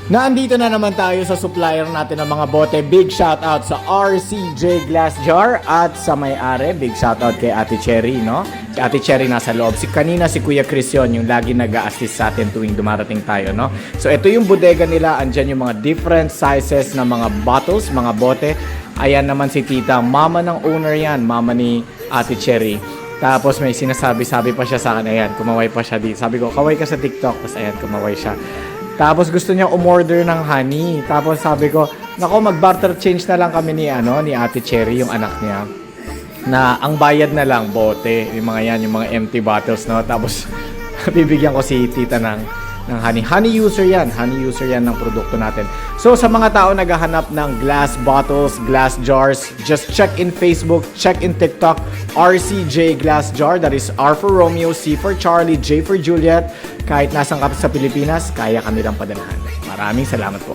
Naandito na naman tayo sa supplier natin ng mga bote. Big shoutout sa RCJ Glass Jar at sa may-ari. Big shoutout kay Ate Cherry, no? Si Ate Cherry nasa loob. Kanina si Kuya Chris yun, yung lagi nag-a-assist sa atin tuwing dumarating tayo, no? So ito yung bodega nila. Andyan yung mga different sizes ng mga bottles, mga bote. Ayan naman si Tita, mama ng owner yan, mama ni Ate Cherry. Tapos may sinasabi pa siya sa akin, ayan, kumaway pa siya dito. Sabi ko, kaway ka sa TikTok. Tapos ayan, kumaway siya. Tapos gusto niya umorder ng honey. Tapos sabi ko, nako, mag-barter change na lang kami ni Ate Cherry, yung anak niya. Na ang bayad na lang, bote. Yung mga yan, yung mga empty bottles, no? Tapos bibigyan ko si Tita ng honey. Honey user yan ng produkto natin. So sa mga tao naghahanap ng glass bottles, glass jars, just check in Facebook, check in TikTok, RCJ Glass Jar. That is R for Romeo, C for Charlie, J for Juliet. Kahit nasaan ka sa Pilipinas, kaya kami lang padalhan. Maraming salamat po.